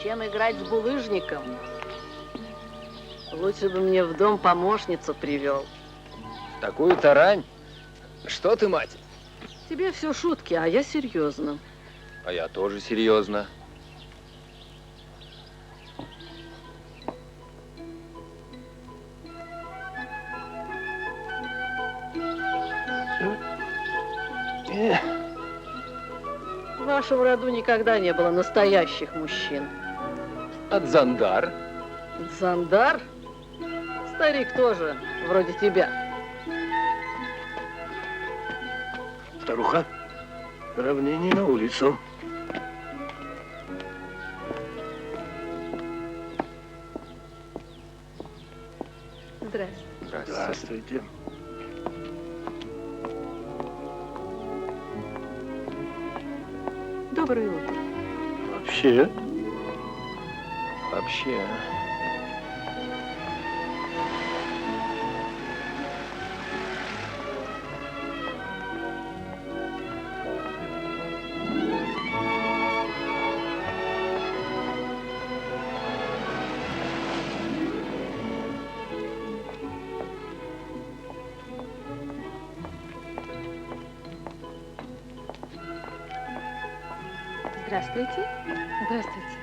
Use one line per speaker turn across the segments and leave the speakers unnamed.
Чем играть с булыжником? Лучше бы мне в дом помощницу привел.
Такую тарань? Что ты, мать?
Тебе все шутки, а я серьезно.
А я тоже серьезно.
В вашем роду никогда не было настоящих мужчин.
От Зандар.
Зандар? Старик тоже, вроде тебя.
Старуха, равнение на улицу.
Здравствуйте.
Здравствуйте.
Доброе утро.
Вообще.
Здравствуйте. Здравствуйте.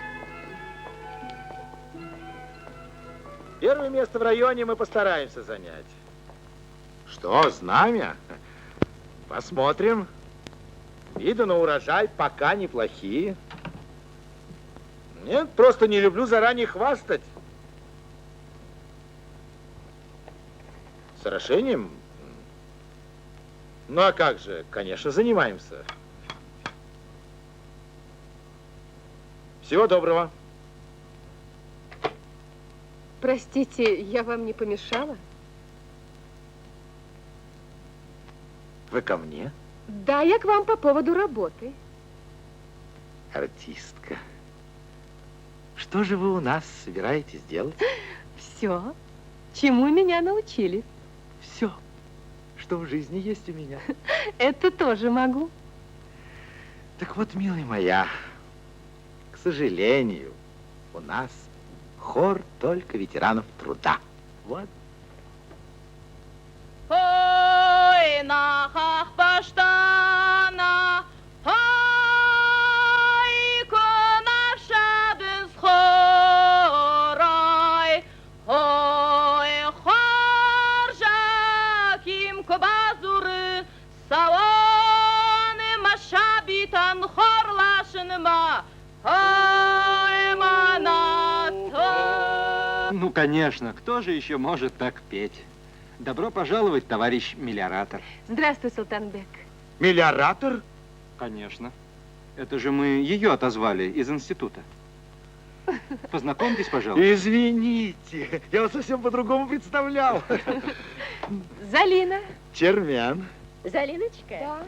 Первое место в районе мы постараемся занять. Что, знамя? Посмотрим. Виды на урожай пока неплохие. Нет, просто не люблю заранее хвастать. С орошением? Ну а как же, конечно, занимаемся. Всего доброго.
Простите, я вам не помешала?
Вы ко мне?
Да, я к вам по поводу работы.
Артистка. Что же вы у нас собираетесь делать?
Все, чему меня научили.
Все, что в жизни есть у меня.
Это тоже могу.
Так вот, милая моя, к сожалению, у нас хор только ветеранов труда. Вот.
Ой, нахах паштана, ой, конаша без хорой, ой, хоржа ким кобазуры, саваны машабитан хорлашынма, ой, манато.
Ну, конечно, кто же еще может так петь? Добро пожаловать, товарищ мелиоратор.
Здравствуй, Султанбек.
Мелиоратор?
Конечно. Это же мы ее отозвали из института. Познакомьтесь, пожалуйста.
Извините, я вас совсем по-другому представлял.
Залина.
Чермян.
Залиночка?
Да.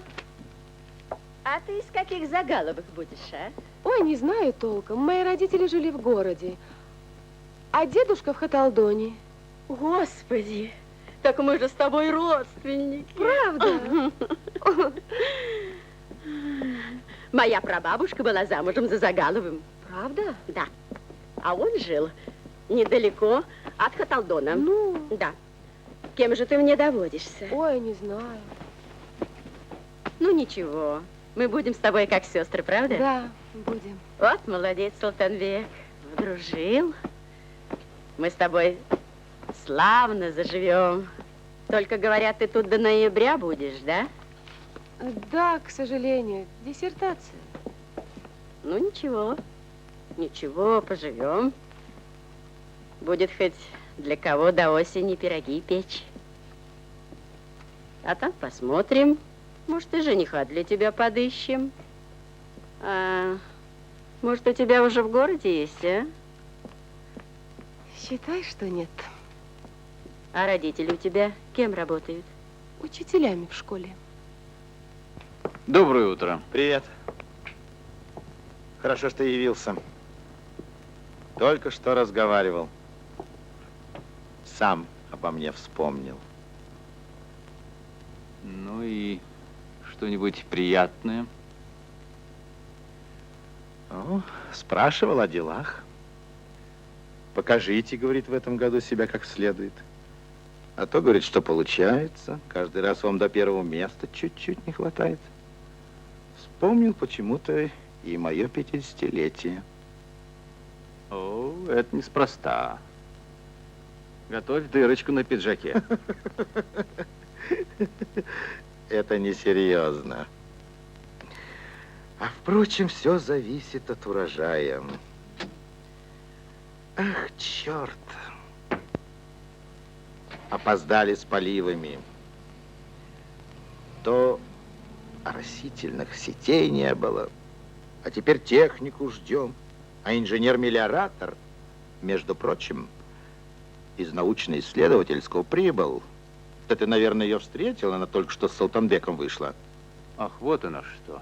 А ты из каких загаловых будешь, а?
Ой, не знаю толком. Мои родители жили в городе, а дедушка в Хаталдоне.
Господи, так мы же с тобой родственники.
Правда?
Моя прабабушка была замужем за Загаловым.
Правда?
Да. А он жил недалеко от Хаталдона.
Ну?
Да. Кем же ты мне доводишься?
Ой, не знаю.
Ну, ничего. Мы будем с тобой как сестры, правда?
Да, будем.
Вот, молодец, Султанбек. Вдружил. Мы с тобой славно заживем. Только, говорят, ты тут до ноября будешь, да?
Да, к сожалению, диссертация.
Ну, ничего. Ничего, поживем. Будет хоть для кого до осени пироги печь. А там посмотрим. Может, и жениха для тебя подыщем. А может, у тебя уже в городе есть, а?
Считай, что нет.
А родители у тебя кем работают?
Учителями в школе.
Доброе утро.
Привет. Хорошо, что явился. Только что разговаривал. Сам обо мне вспомнил.
Ну и что-нибудь приятное?
Ну, спрашивал о делах. Покажите, говорит, в этом году себя как следует. А то, говорит, что получается. Каждый раз вам до первого места чуть-чуть не хватает. Вспомнил почему-то и мое 50-летие.
О, это неспроста. Готовь дырочку на пиджаке.
Это несерьезно. А впрочем, все зависит от урожая. Ах, черт. Опоздали с поливами. То оросительных сетей не было, а теперь технику ждем. А инженер-мелиоратор, между прочим, из научно-исследовательского прибыл. Да ты, наверное, ее встретил, она только что с Султанбеком вышла.
Ах, вот оно что.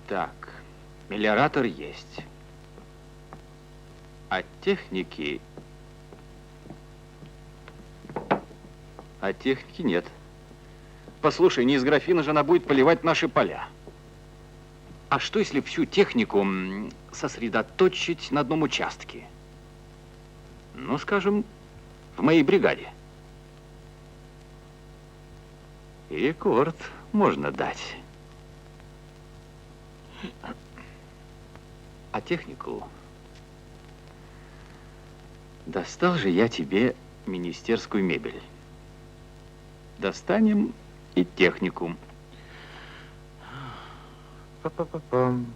Так, мелиоратор есть. А техники... А техники нет. Послушай, не из графина же она будет поливать наши поля. А что, если всю технику сосредоточить на одном участке? Ну, скажем, в моей бригаде. И рекорд можно дать. А технику... Достал же я тебе министерскую мебель. Достанем и технику.
Па-па-па-пам.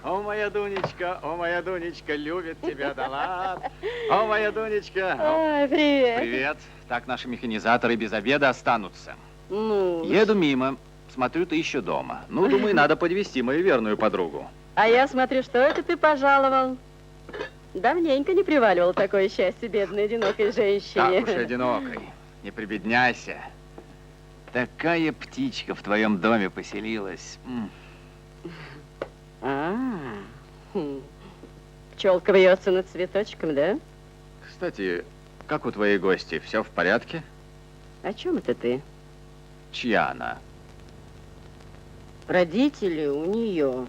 О, моя Дунечка, любит тебя, да ладно. О, моя Дунечка.
Ой, привет.
Привет. Так наши механизаторы без обеда останутся.
Ну,
Еду мимо, смотрю, ты еще дома. Ну, думаю, надо подвести мою верную подругу.
а я смотрю, что это ты пожаловал. Давненько не приваливал такое счастье бедной, одинокой женщине.
Так уж одинокой. Не прибедняйся. Такая птичка в твоем доме поселилась.
Пчелка вьется над цветочком, да?
Кстати, как у твоей гости? Все в порядке?
О чем это ты?
Чья она?
Родители у нее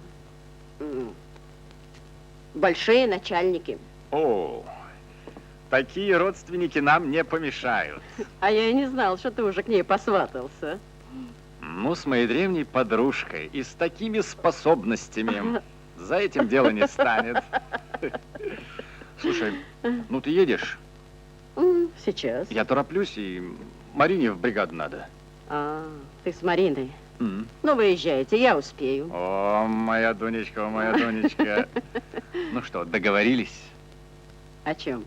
большие начальники.
О, такие родственники нам не помешают.
А я и не знал, что ты уже к ней посватался.
Ну, с моей древней подружкой и с такими способностями за этим дело не станет. Слушай, ну ты едешь?
Сейчас.
Я тороплюсь, и Марине в бригаду надо.
А, ты с Мариной?
М.
Ну, выезжайте, я успею.
О, моя Дунечка, моя Дунечка. Ну что, договорились?
О чем?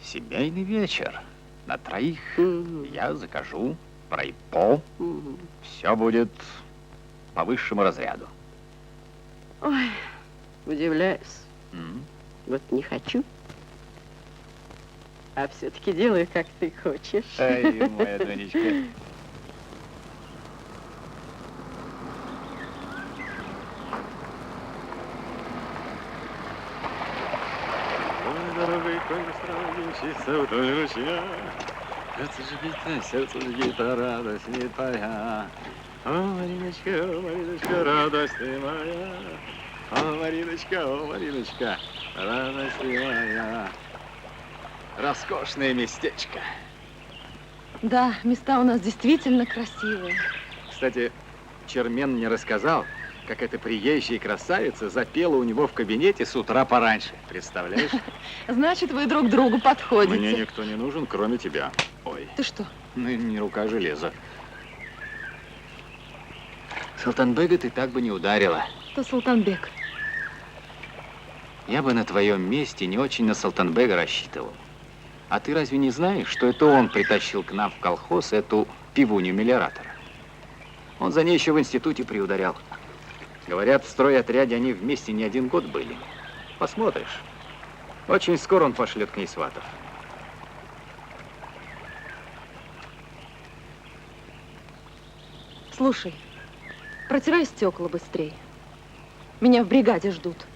Семейный вечер. На троих.
Мгм.
Я закажу прайпо.
Мгм.
Все будет по высшему разряду.
Ой, удивляюсь.
М.
Вот не хочу. А все-таки делаю, как ты хочешь.
Ай, моя Донечка. Дорогой конь вдоль ручья, сердце жбита, радость не твоя. О, Мариночка, радость ты моя. О, Мариночка, радость ты моя. Роскошное местечко.
Да, места у нас действительно красивые.
Кстати, Чермен мне рассказал, как эта приезжая красавица запела у него в кабинете с утра пораньше. Представляешь?
Значит, вы друг другу подходите.
Мне никто не нужен, кроме тебя. Ой,
Ты что?
ну не рука, а железо. Султанбега ты так бы не ударила.
Кто Султанбек?
Я бы на твоем месте не очень на Султанбега рассчитывал. А ты разве не знаешь, что это он притащил к нам в колхоз эту пивунью-мелиоратора? Он за ней еще в институте приударял. Говорят, в стройотряде они вместе не 1 год были. Посмотришь. Очень скоро он пошлет к ней сватов.
Слушай, протирай стекла быстрей. Меня в бригаде ждут.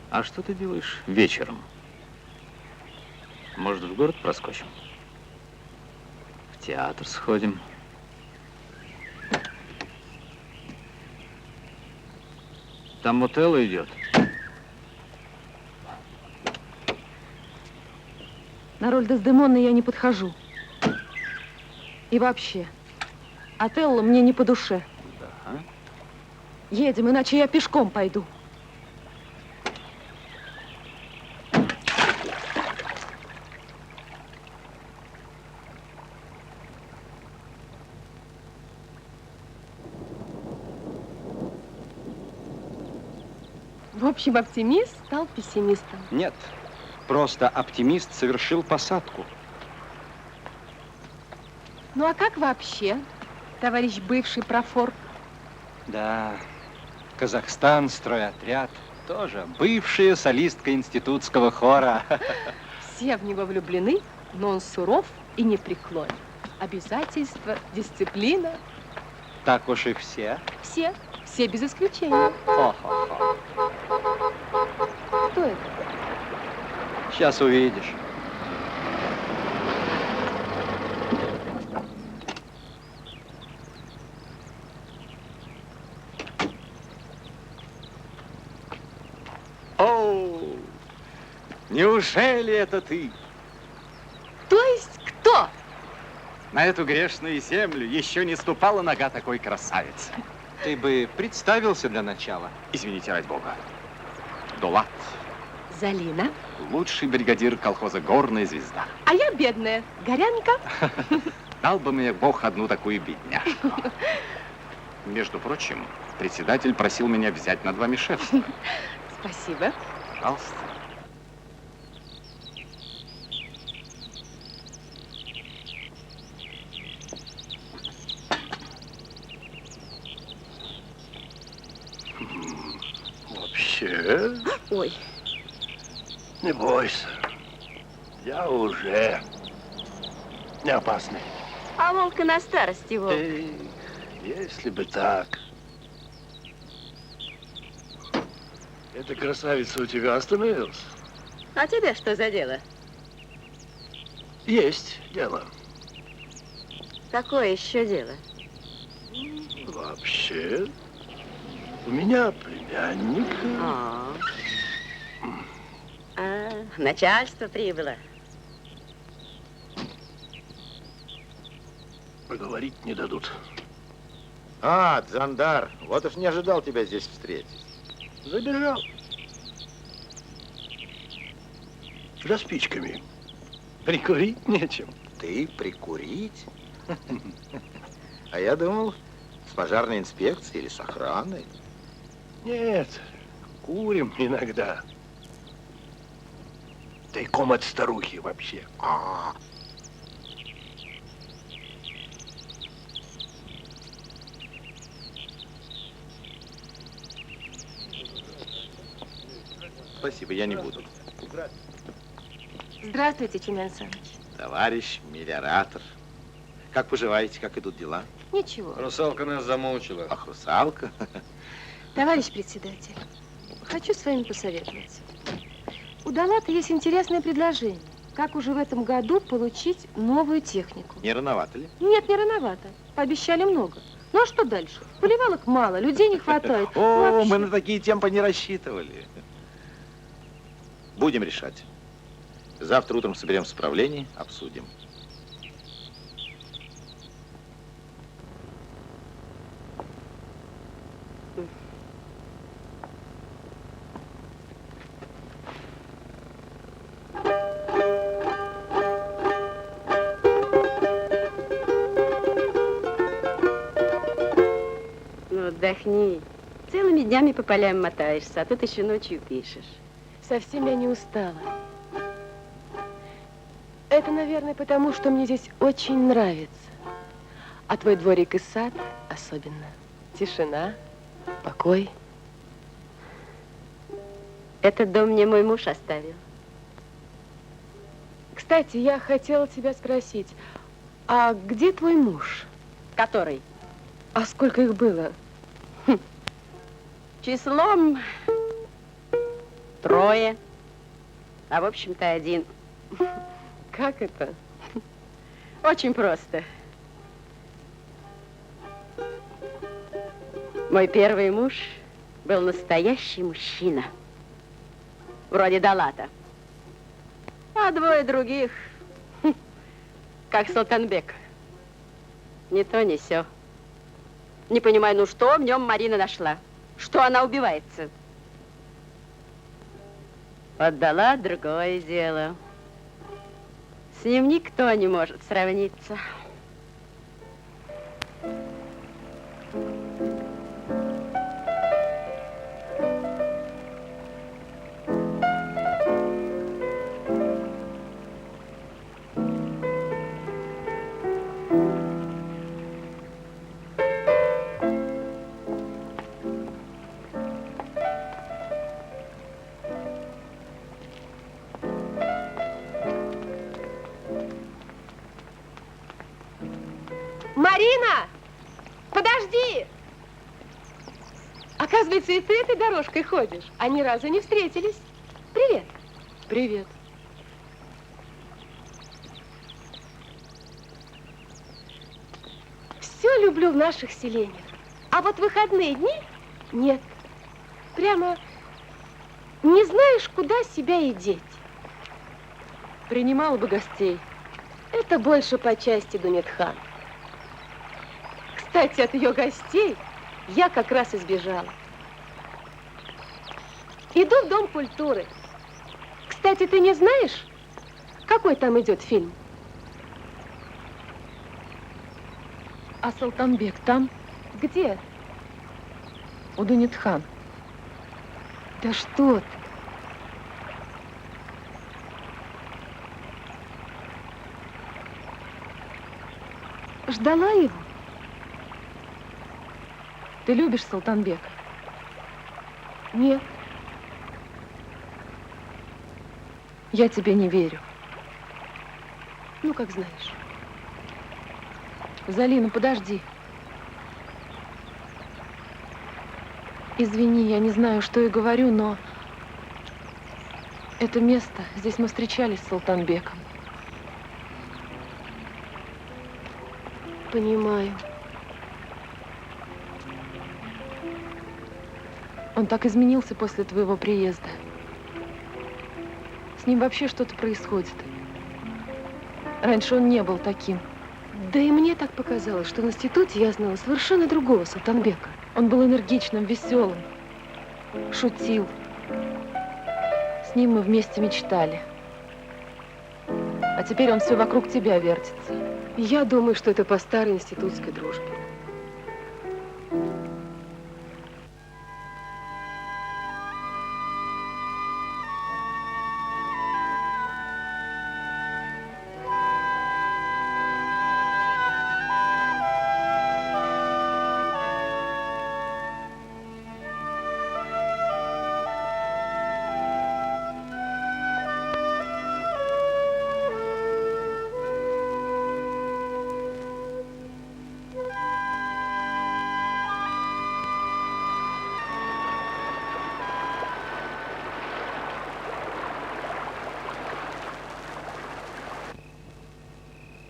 А что ты делаешь вечером? Может, в город проскочим? В театр сходим? Там мотел идет.
На роль Дездемоны я не подхожу. И вообще, Отелло мне не по душе.
Да.
Едем, иначе я пешком пойду. В общем, оптимист стал пессимистом.
Нет, просто оптимист совершил посадку.
Ну а как вообще, товарищ бывший профор?
Да, Казахстан, стройотряд, тоже бывшая солистка институтского хора.
Все в него влюблены, но он суров и непреклонен. Обязательства, дисциплина.
Так уж и все.
Все без исключения.
Хо-хо-хо.
Кто это?
Сейчас увидишь. О, неужели это ты?
То есть кто?
На эту грешную землю еще не ступала нога такой красавицы.
Ты бы представился для начала.
Извините, ради бога. Дулат,
Залина.
лучший бригадир колхоза «Горная звезда».
А я бедная, горянка.
Дал бы мне Бог одну такую бедняжку. Между прочим, председатель просил меня взять на 2 мишевства.
Спасибо.
Пожалуйста.
Вообще,
Ой,
не бойся. Я уже не опасный.
а волка на старость его.
Эй, если бы так. Эта красавица у тебя остановилась?
А тебе что за дело?
Есть дело.
Какое еще дело?
Вообще, у меня племянник.
Начальство прибыло.
Поговорить не дадут.
А, Дзандар, вот уж не ожидал тебя здесь встретить.
Забежал. За спичками. Прикурить нечем.
Ты прикурить? А я думал, с пожарной инспекцией или с охраной.
Нет, курим иногда. Тайком от старухи вообще.
спасибо, я не буду.
Здравствуйте, Семен Саныч.
Товарищ мелиоратор. Как поживаете, как идут дела?
Ничего.
Русалка нас замучила.
Ах, русалка.
Товарищ председатель, хочу с вами посоветоваться. У Далата есть интересное предложение. Как уже в этом году получить новую технику?
Не рановато ли?
Нет, не рановато. Пообещали много. Ну а что дальше? Поливалок мало, людей не хватает.
О,
Вообще.
мы на такие темпы не рассчитывали. Будем решать. Завтра утром соберемся в правлении, обсудим.
Ну, отдохни. Целыми днями по полям мотаешься, а тут еще ночью пишешь.
Совсем я не устала. Это, наверное, потому, что мне здесь очень нравится. А твой дворик и сад особенно. Тишина, покой.
Этот дом мне мой муж оставил.
Кстати, я хотела тебя спросить, а где твой муж?
Который?
А сколько их было?
Числом 3, а в общем-то 1.
Как это?
Очень просто. Мой первый муж был настоящий мужчина. Вроде Далата. А 2 других, как Султанбек. Ни то, ни сё. Не понимаю, ну что в нем Марина нашла? Что она убивается? Отдала другое дело. С ним никто не может сравниться.
Марина! Подожди! Оказывается, и ты этой дорожкой ходишь, а ни разу не встретились. Привет. Привет. Все люблю в наших селениях, а вот выходные дни нет. Прямо не знаешь, куда себя и деть. Принимала бы гостей. Это больше по части Дунетхан. Кстати, от ее гостей я как раз избежала. Иду в Дом культуры. Кстати, ты не знаешь, какой там идет фильм? А Султанбек там? Где? У Дунетхан. Да что ты? Ждала его? Ты любишь Султанбека? Нет. Я тебе не верю. Ну, как знаешь. Залина, подожди. Извини, я не знаю, что и говорю, но это место, здесь мы встречались с Султанбеком. Понимаю. Он так изменился после твоего приезда. С ним вообще что-то происходит. Раньше он не был таким. Да и мне так показалось, что в институте я знала совершенно другого Султанбека. Он был энергичным, веселым, шутил. С ним мы вместе мечтали. А теперь он все вокруг тебя вертится. Я думаю, что это по старой институтской дружбе.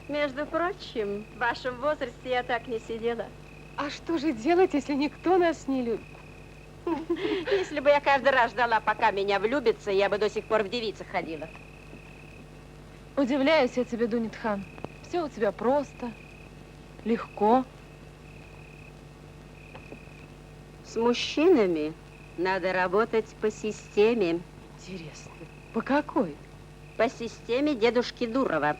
Между прочим, в вашем возрасте я так не сидела.
А что же делать, если никто нас не любит?
Если бы я каждый раз ждала, пока меня влюбится, я бы до сих пор в девицах ходила.
Удивляюсь я тебе, Дунит-хан. Все у тебя просто, легко.
С мужчинами надо работать по системе.
Интересно, по какой?
По системе дедушки Дурова.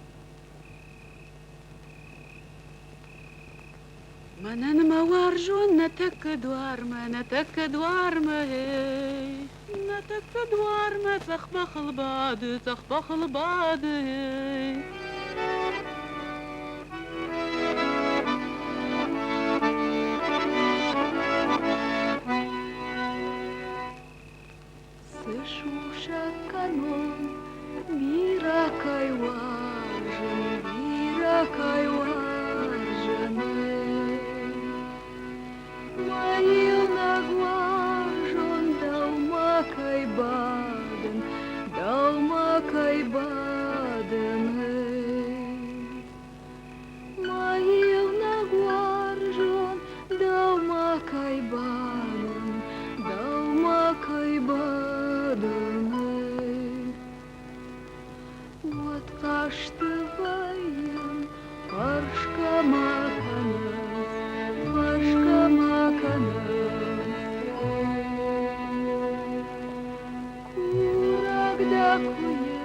Манан маваржон на так дуарма, эй. На так дуарма, цахбахал бады, эй.
Слышу шаканон, мира кайважен, мира кайважен. Маил нагважен, далма кайбаден, Маил нагважен, далма кайбаден, вот каштываем, паршка маканас, курак да куе,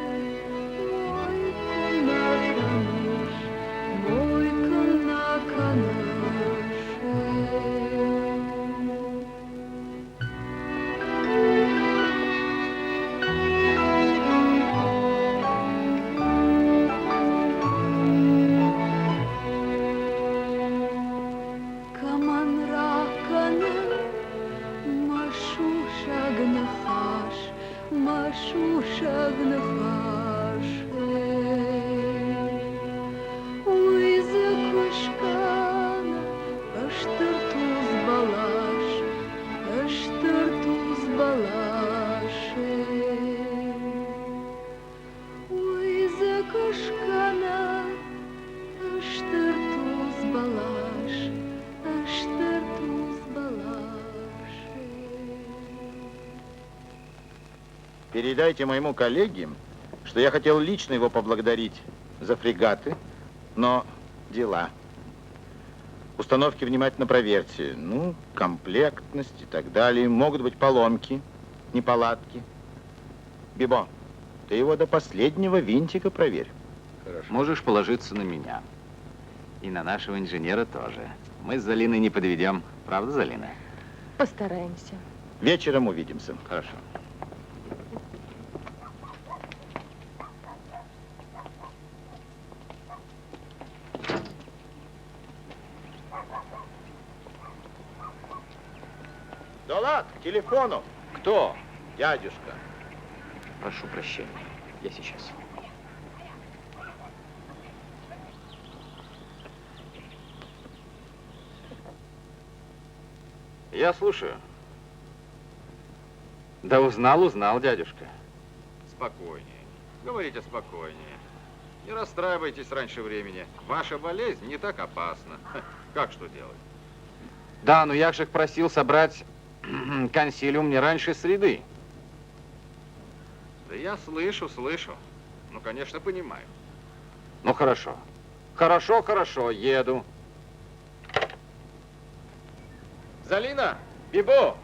мой канаканаш.
Передайте моему коллеге, что я хотел лично его поблагодарить за фрегаты, но дела. Установки внимательно проверьте. Ну, комплектность и так далее. Могут быть поломки, неполадки. Бибо, ты его до последнего винтика проверь.
Хорошо.
Можешь положиться на меня. И на нашего инженера тоже. Мы с Залиной не подведем. Правда, Залина?
Постараемся.
Вечером увидимся.
Хорошо.
Долат, к телефону.
Кто?
Дядюшка.
Прошу прощения. Я сейчас. Я слушаю. Да узнал, дядюшка. Спокойнее. Говорите спокойнее. Не расстраивайтесь раньше времени. Ваша болезнь не так опасна. Как что делать? Да, но я же просил собрать консилиум не раньше среды. Да я слышу. Ну, конечно, понимаю. Ну, хорошо. Хорошо, еду. Залина, Бибо,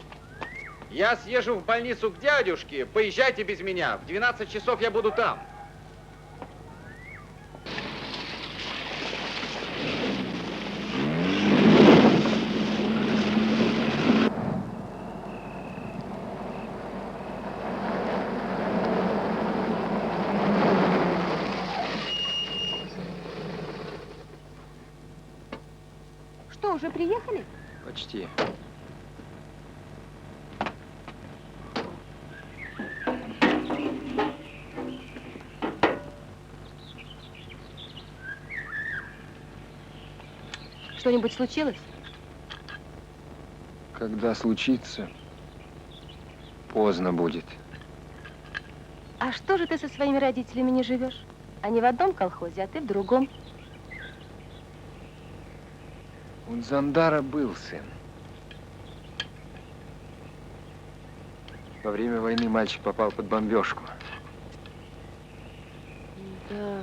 я съезжу в больницу к дядюшке. Поезжайте без меня. В 12 часов я буду там.
Что, уже приехали?
Почти.
Что-нибудь случилось?
Когда случится, поздно будет.
А что же ты со своими родителями не живешь? Они в одном колхозе, а ты в другом.
У Дзандара был сын. Во время войны мальчик попал под бомбежку.
Да.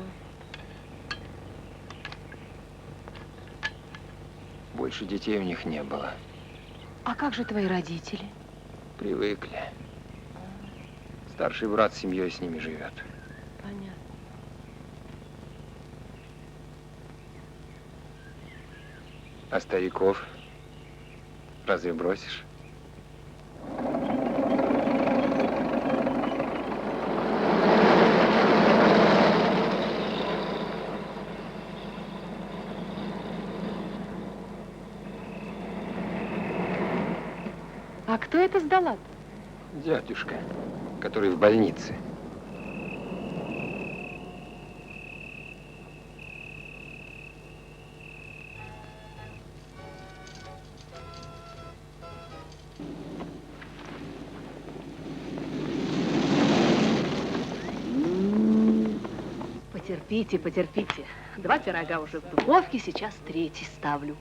Больше детей у них не было.
А как же твои родители?
Привыкли. Старший брат с семьей с ними живет.
Понятно.
А стариков разве бросишь?
А кто это сдала?
Дядюшка, который в больнице.
Потерпите, потерпите. 2 пирога уже в духовке, сейчас 3-й ставлю.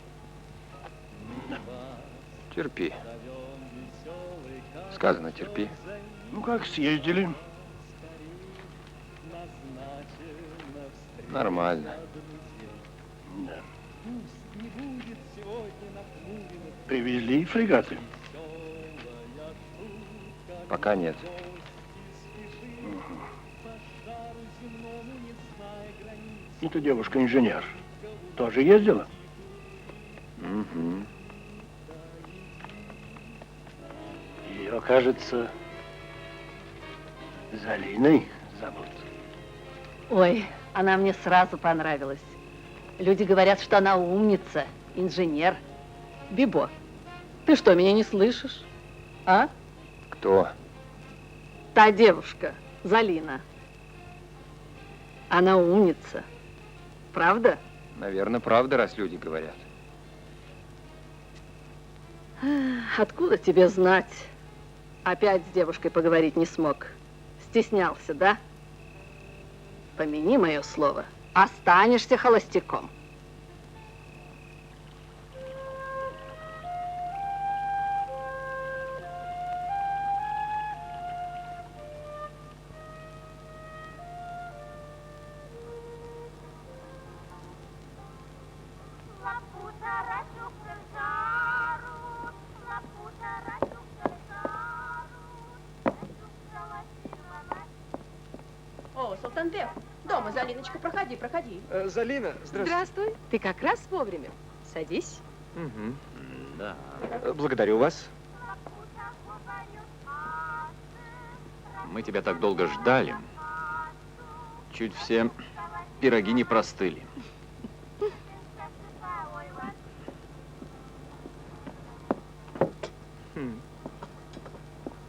Терпи. Сказано, терпи.
Ну как, съездили?
Нормально.
Да. Привезли фрегаты?
Пока нет.
Это девушка-инженер. Тоже ездила?
Угу.
Ее, кажется, Залиной зовут.
Ой, она мне сразу понравилась. Люди говорят, что она умница, инженер. Бибо, ты что, меня не слышишь? А?
Кто?
Та девушка, Залина. Она умница. Правда?
Наверное, правда, раз люди говорят.
Откуда тебе знать? Опять с девушкой поговорить не смог. Стеснялся, да? Помяни мое слово. Останешься холостяком.
О, Султанбек, дома, Залиночка, проходи, проходи.
Залина, здравствуй.
Здравствуй. Ты как раз вовремя. Садись.
Мгм.
Да.
Благодарю вас.
Мы тебя так долго ждали. Чуть все пироги не простыли.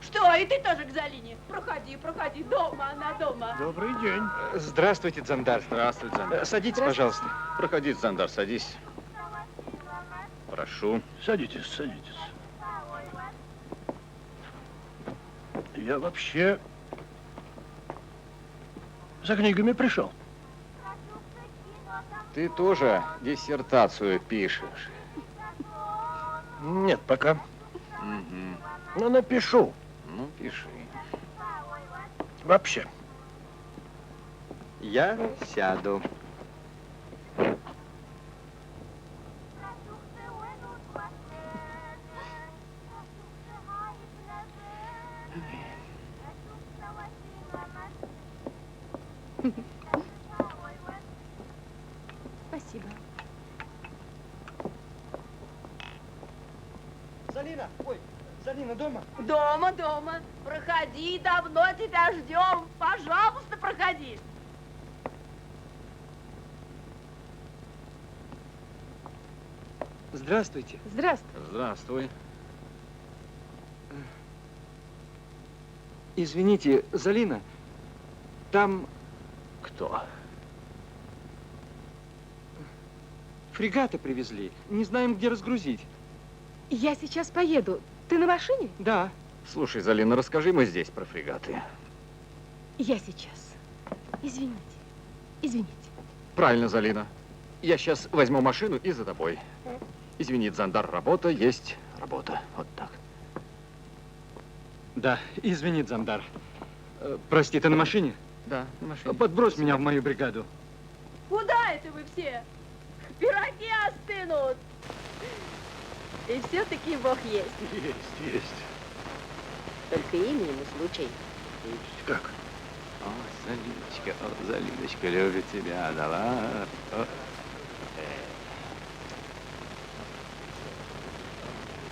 Что, и ты тоже к Залине? Проходи, проходи, дома, она дома.
Добрый день.
Здравствуйте, Дзандар.
Здравствуй, Дзандар.
Садитесь, пожалуйста.
Проходи, Дзандар, садись. Прошу.
Садитесь, садитесь. Я вообще за книгами пришел.
Ты тоже диссертацию пишешь.
Нет, пока.
Мгм.
Но напишу.
Ну, пиши.
Вообще.
Я сяду.
Спасибо.
Залина, ой, Залина дома?
Дома, дома. Проходи, давно тебя ждем. Пожалуйста, проходи.
Здравствуйте.
Здравствуй.
Здравствуй.
Извините, Залина, там
Кто?
фрегаты привезли. Не знаем, где разгрузить.
Я сейчас поеду. Ты на машине?
Да.
Слушай, Залина, расскажи мы здесь про фрегаты.
Я сейчас. Извините. Извините.
Правильно, Залина. Я сейчас возьму машину и за тобой. Извини, Зандар, работа есть работа. Вот так.
Да, извини, Зандар. Прости, ты на машине?
Да, на машине.
Подбрось меня в мою бригаду.
Куда это вы все? Пироги остынут.
И все-таки Бог есть.
Есть.
Только имя ему случай.
Как?
О, Залиночка любит тебя, да ладно.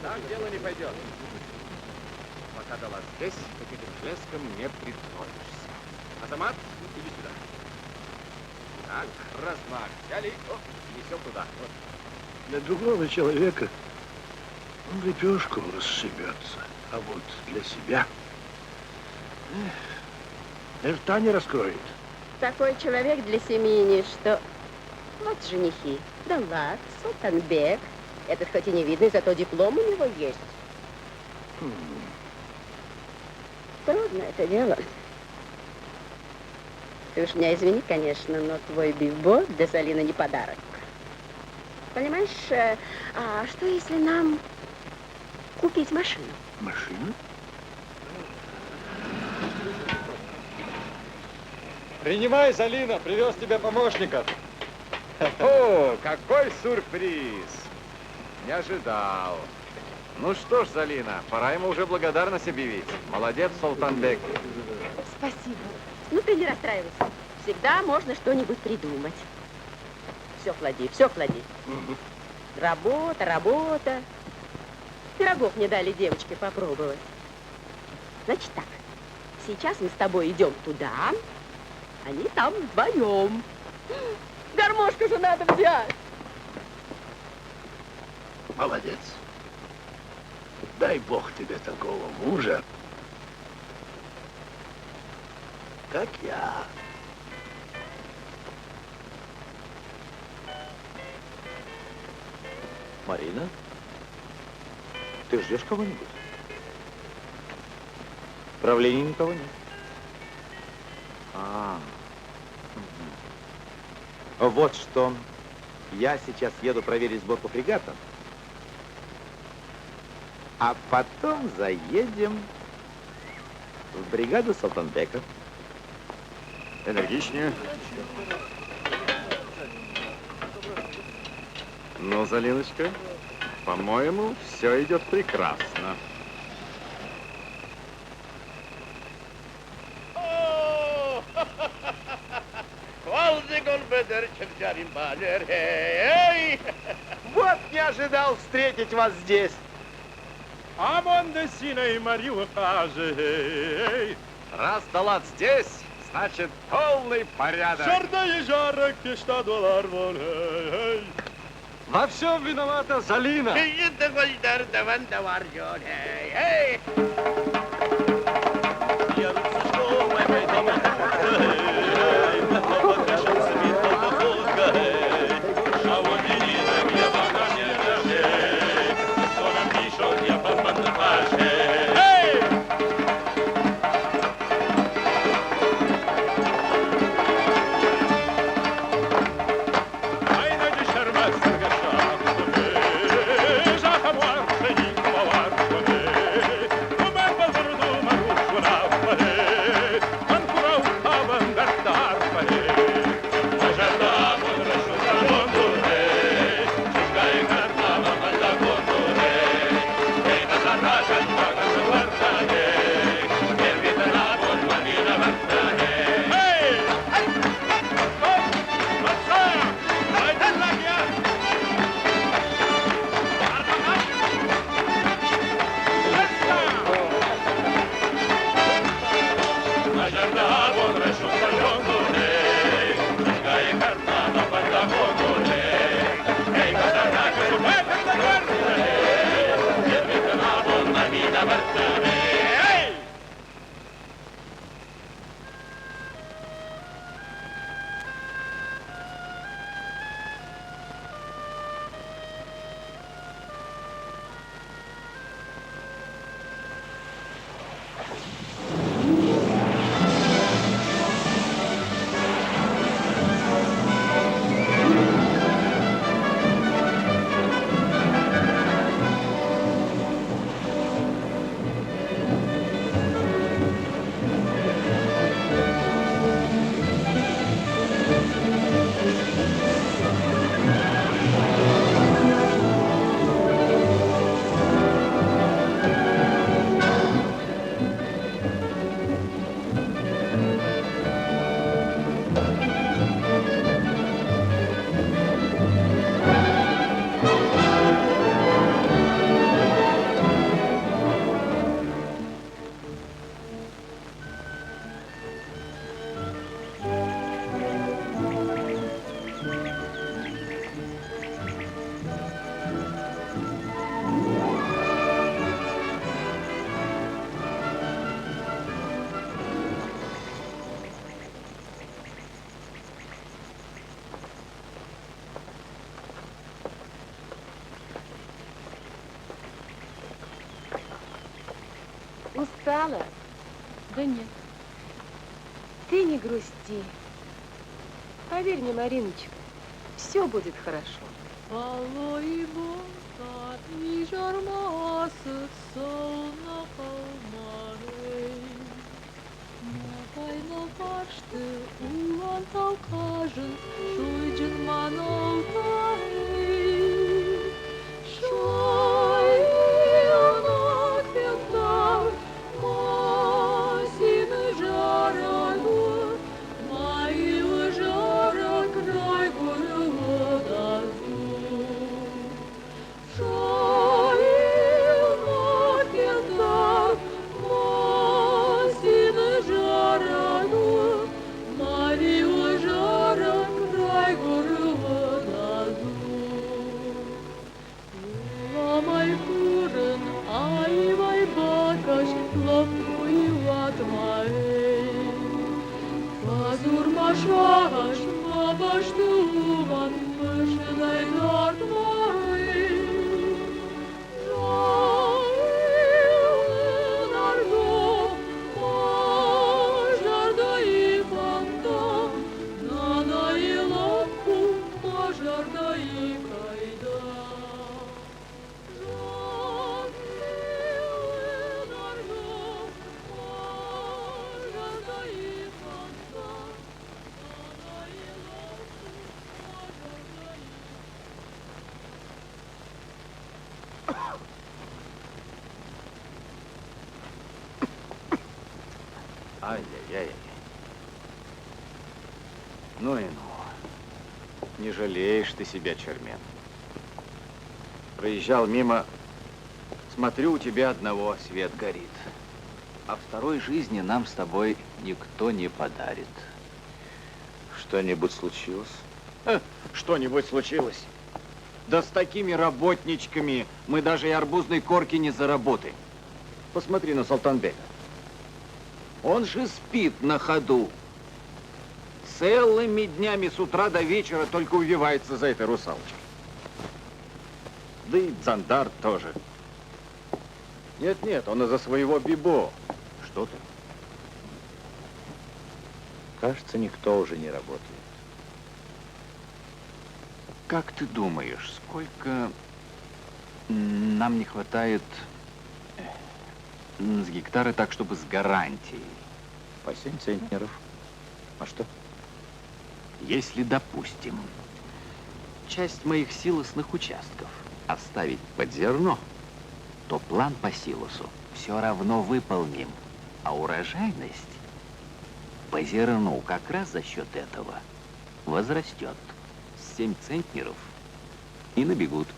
Так дело не пойдет. Пока дала здесь, каким блеском не притронешься. Азамат, иди сюда. Так, размах взяли, и несем туда. Вот.
Для другого человека он лепешку расшибется, а вот для себя рта не раскроет.
Такой человек для семьи ничто. Вот женихи. Далат, Султанбек. Этот хоть и не видный, зато диплом у него есть. Трудно это дело. Ты уж меня извини, конечно, но твой бибо для Салина не подарок. Понимаешь, а что если нам купить машину?
Машину?
Принимай, Залина, привез тебе помощника.
О, какой сюрприз! Не ожидал. Ну что ж, Залина, пора ему уже благодарность объявить. Молодец, Султанбек.
Спасибо.
Ну, ты не расстраивайся. Всегда можно что-нибудь придумать. Все клади, все клади. Работа, работа. Пирогов не дали девочке попробовать. Значит так, сейчас мы с тобой идем туда, они там вдвоем. Гармошку же надо взять.
Молодец. Дай Бог тебе такого мужа, как я.
Марина, ты ждешь кого-нибудь? В правлении никого нет. Вот что. Я сейчас еду проверить сборку фрегата. А потом заедем в бригаду Султанбека.
Энергичнее. Ну, Залиночка, по-моему, все идет прекрасно.
Вот не ожидал встретить вас здесь.
Раз Далат здесь, значит полный порядок.
Во всем виновата Залина.
Устала? Да нет. Ты не грусти. Поверь мне, Мариночка, все будет хорошо.
Ай-яй-яй. Ну и ну. Не жалеешь ты себя, Чермен. Проезжал мимо, смотрю, у тебя одного свет горит. А второй жизни нам с тобой никто не подарит.
Что-нибудь случилось?
Что-нибудь случилось? Да с такими работничками мы даже и арбузной корки не заработаем. Посмотри на Султанбека. Он же спит на ходу. Целыми днями с утра до вечера только увивается за этой русалочкой. Да и Дзандар тоже. Нет, он из-за своего Бибо. Что ты?
Кажется, никто уже не работает.
Как ты думаешь, сколько нам не хватает с гектара так, чтобы с гарантией?
По 7 центнеров. А что?
Если, допустим, часть моих силосных участков оставить под зерно, то план по силосу все равно выполним, а урожайность по зерну как раз за счет этого возрастет. 7 центнеров и набегут.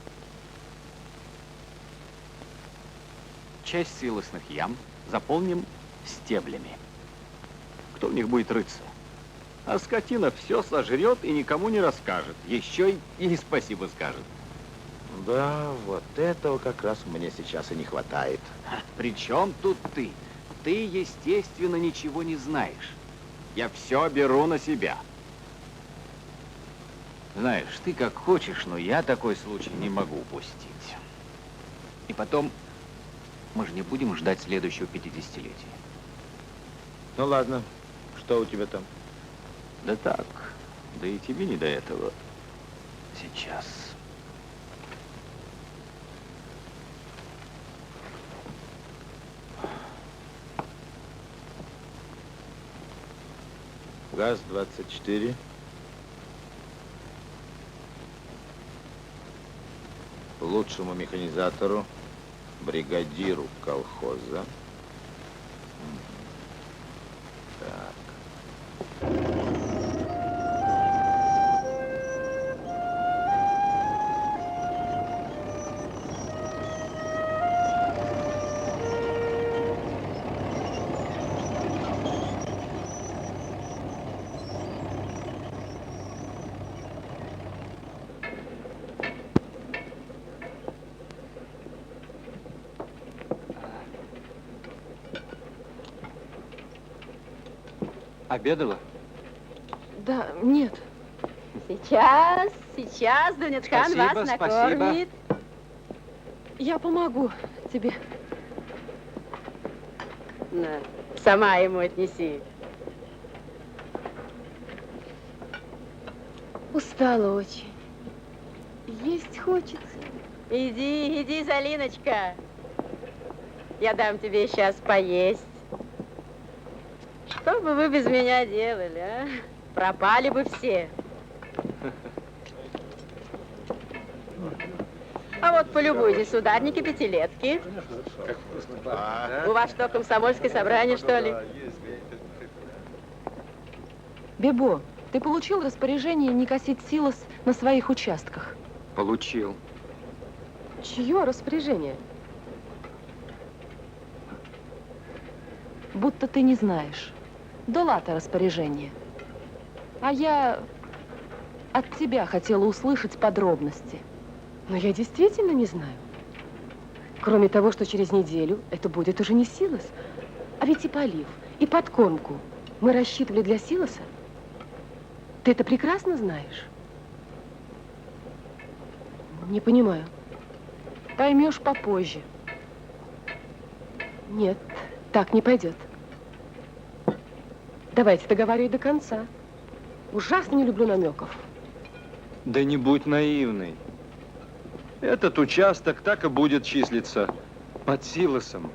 Часть силосных ям заполним стеблями. Кто в них будет рыться? А скотина все сожрет и никому не расскажет. Еще и спасибо скажет.
Да, вот этого как раз мне сейчас и не хватает.
При чем тут ты? Ты, естественно, ничего не знаешь. Я все беру на себя. Знаешь, ты как хочешь, но я такой случай не могу упустить. И потом, мы же не будем ждать следующего 50-летия.
Ну ладно, что у тебя там?
Да так, да и тебе не до этого сейчас.
ГАЗ-24. Лучшему механизатору, бригадиру колхоза. Так.
Обедала?
Да, нет.
Сейчас Дунятхан
Спасибо,
вас
спасибо.
накормит.
Я помогу тебе.
На, сама ему отнеси.
Устала очень. Есть хочется.
Иди, иди, Залиночка. Я дам тебе сейчас поесть. Что бы вы без меня делали, а? Пропали бы все. А вот полюбуйтесь, ударники пятилетки. У вас что, комсомольское собрание, что ли?
Бибо, ты получил распоряжение не косить силос на своих участках?
Получил.
Чье распоряжение? Будто ты не знаешь. Долата распоряжение. А я от тебя хотела услышать подробности. Но я действительно не знаю. Кроме того, что через неделю это будет уже не силос. А ведь и полив, и подкормку мы рассчитывали для силоса. Ты это прекрасно знаешь? Не понимаю. Поймешь попозже. Нет, так не пойдет. Давайте договаривать до конца. Ужасно не люблю намеков.
Да не будь наивной. Этот участок так и будет числиться под силосом.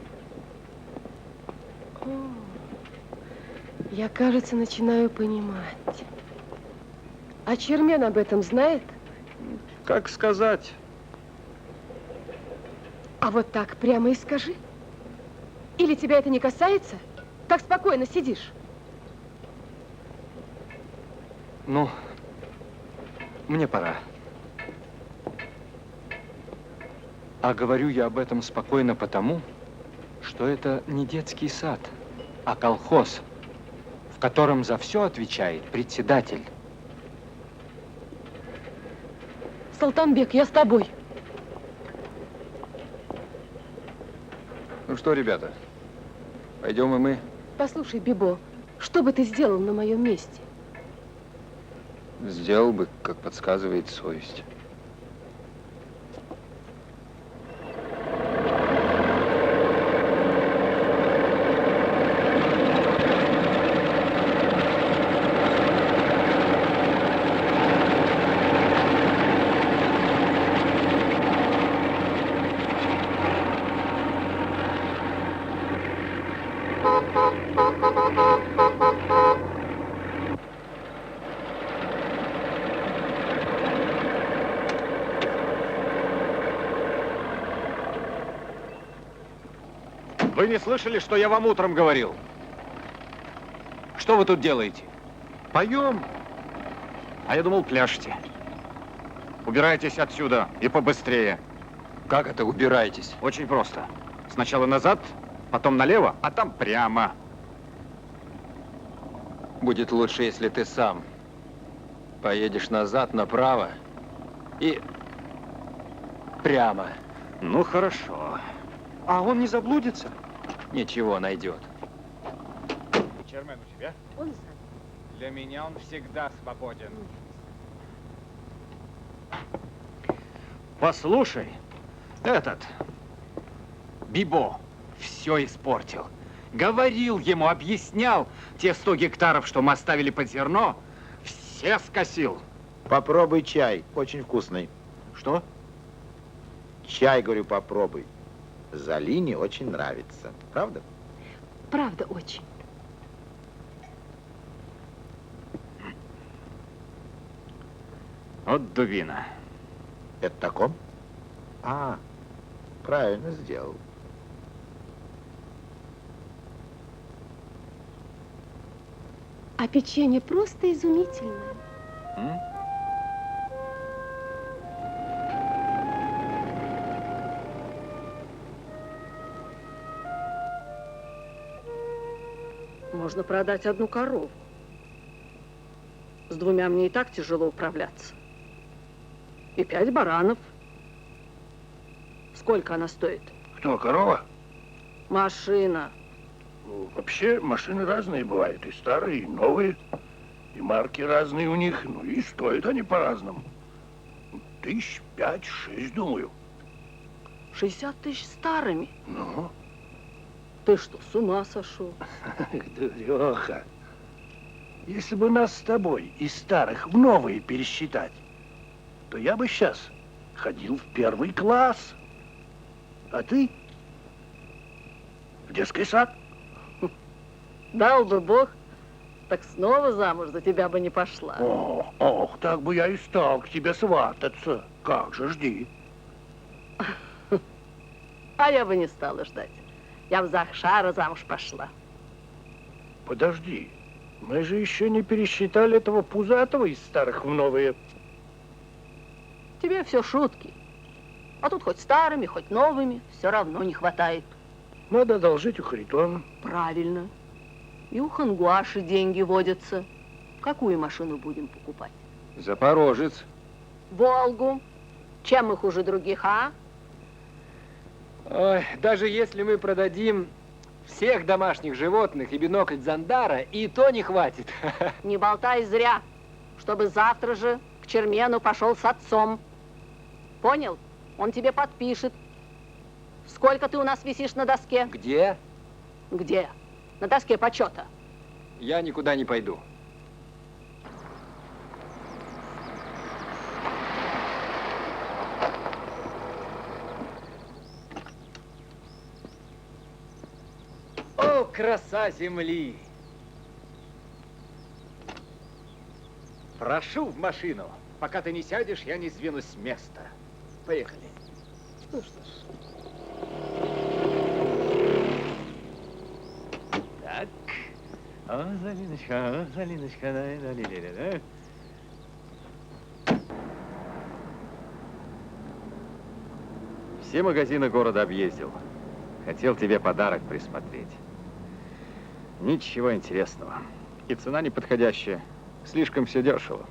Я, кажется, начинаю понимать. А Чермен об этом знает?
Как сказать?
А вот так прямо и скажи. Или тебя это не касается? Так спокойно сидишь.
Ну, мне пора. А говорю я об этом спокойно потому, что это не детский сад, а колхоз, в котором за все отвечает председатель.
Салтанбек, я с тобой.
Ну что, ребята, пойдем и мы.
Послушай, Бибо, что бы ты сделал на моем месте?
Сделал бы, как подсказывает совесть.
Вы не слышали, что я вам утром говорил? Что вы тут делаете? Поем. А я думал, пляшете. Убирайтесь отсюда и побыстрее.
Как это убираетесь?
Очень просто. Сначала назад, потом налево, а там прямо.
Будет лучше, если ты сам поедешь назад, направо и прямо.
Ну, хорошо. А он не заблудится?
Ничего найдет.
Чермен у тебя?
Он сам.
Для меня он всегда свободен. Послушай, этот Бибо все испортил. Говорил ему, объяснял, те 100 гектаров, что мы оставили под зерно, все скосил.
Попробуй чай, очень вкусный.
Что?
Чай, говорю, попробуй. Залине очень нравится. Правда?
Правда, очень.
Вот дубина.
Это таком? А, правильно сделал.
А печенье просто изумительное.
Можно продать одну корову. С 2 мне и так тяжело управляться. И 5 баранов. Сколько она стоит?
Кто, корова?
Машина.
Ну, вообще машины разные бывают, и старые, и новые, и марки разные у них, ну и стоят они по-разному. 5-6 тысяч, думаю.
60 000 старыми.
Ну,
Ты что, с ума сошел?
Дуреха. Если бы нас с тобой из старых в новые пересчитать, то я бы сейчас ходил в 1 класс. А ты в детский сад.
Дал бы Бог, так снова замуж за тебя бы не пошла.
Ох, так бы я и стал к тебе свататься. Как же, жди.
А я бы не стала ждать. Я в Захшара замуж пошла.
Подожди, мы же еще не пересчитали этого пузатого из старых в новые.
Тебе все шутки. А тут хоть старыми, хоть новыми, все равно не хватает.
Надо одолжить у Харитона.
Правильно. И у Хангуаши деньги водятся. Какую машину будем покупать?
Запорожец.
Волгу. Чем мы хуже других, а?
Ой, даже если мы продадим всех домашних животных и бинокль Зандара, и то не хватит.
Не болтай зря, чтобы завтра же к Чермену пошел с отцом. Понял? Он тебе подпишет. Сколько ты у нас висишь на доске?
Где?
Где? На доске почета.
Я никуда не пойду. О, краса земли!
Прошу в машину. Пока ты не сядешь, я не сдвинусь с места. Поехали.
Ну что ж.
Так. О, Залиночка, да. Все магазины города объездил. Хотел тебе подарок присмотреть. Ничего интересного. И цена неподходящая. Слишком все дешево.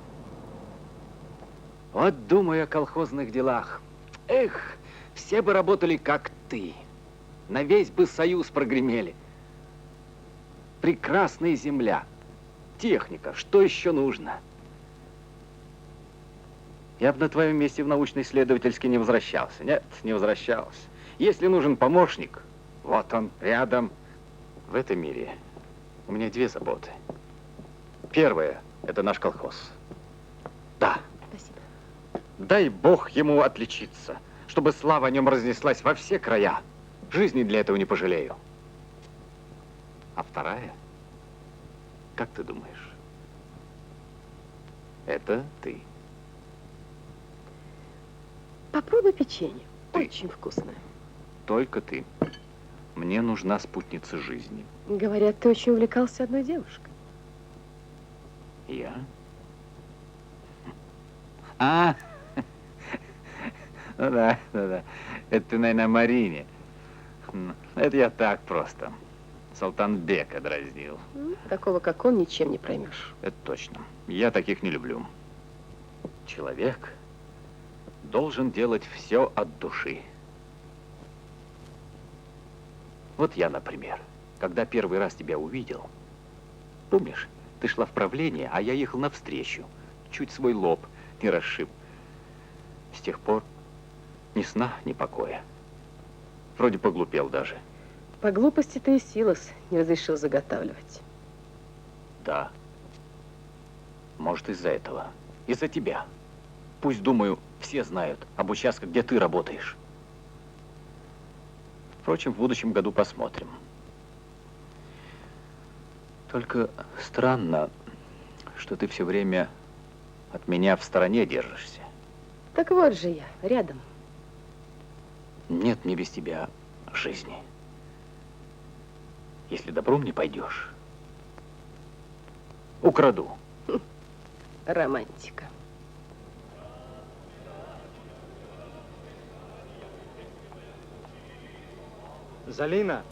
Вот думаю о колхозных делах. Эх, все бы работали, как ты. На весь бы союз прогремели. Прекрасная земля. Техника. Что еще нужно? Я бы на твоем месте в научно-исследовательский не возвращался. Нет, не возвращался. Если нужен помощник, вот он, рядом. В этом мире у меня 2 заботы. Первая – это наш колхоз. Да.
Спасибо.
Дай Бог ему отличиться, чтобы слава о нем разнеслась во все края. Жизни для этого не пожалею. А вторая, как ты думаешь, это ты.
Попробуй печенье.
Ты.
Очень вкусное.
Только ты. Мне нужна спутница жизни.
Говорят, ты очень увлекался одной девушкой.
Я? А, ну да. Это ты, наверное, о Марине. Это я так просто. Султанбека дразнил.
Такого, как он, ничем не проймешь.
Это точно. Я таких не люблю. Человек должен делать все от души. Вот я, например, когда первый раз тебя увидел, помнишь, ты шла в правление, а я ехал навстречу, чуть свой лоб не расшиб. С тех пор ни сна, ни покоя. Вроде поглупел даже.
По глупости ты и Силос не разрешил заготавливать.
Да. Может, из-за этого. Из-за тебя. Пусть, думаю, все знают об участках, где ты работаешь. Впрочем, в будущем году посмотрим. Только странно, что ты все время от меня в стороне держишься.
Так вот же я, рядом.
Нет мне без тебя жизни. Если добром не пойдешь, украду.
Романтика.
Залина,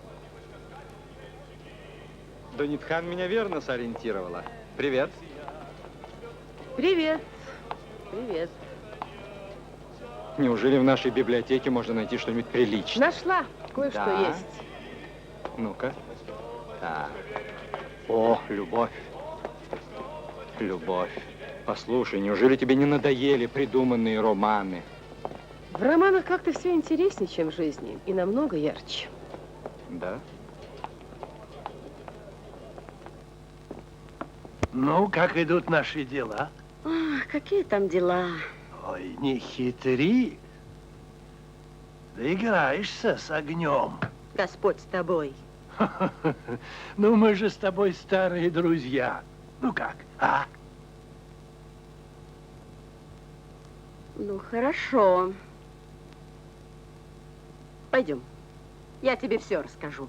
Дунитхан меня верно сориентировала. Привет.
Привет. Привет.
Неужели в нашей библиотеке можно найти что-нибудь приличное?
Нашла. Кое-что
Да?
есть.
Ну-ка. Так. О, любовь. Любовь. Послушай, неужели тебе не надоели придуманные романы?
В романах как-то все интереснее, чем в жизни. И намного ярче.
Да?
Ну, как идут наши дела?
Ах, какие там дела?
Ой, не хитри. Доиграешься с огнем.
Господь с тобой.
Ну, мы же с тобой старые друзья. Ну как, а?
Ну, хорошо. Пойдем. Я тебе все расскажу.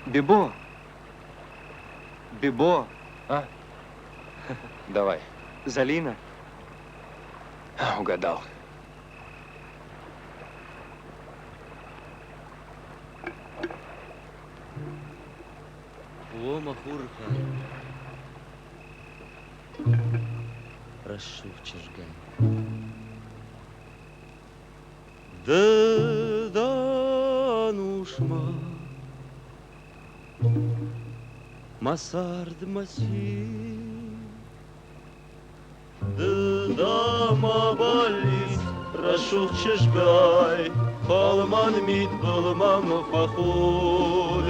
Бибо! Бибо!
А? Давай.
Залина?
Угадал.
О, Махурха. Прошу в Чижган. Да нушма. Масард маси. Да мабалис. Прошу в Чижгай. Халман мид балман фахуд.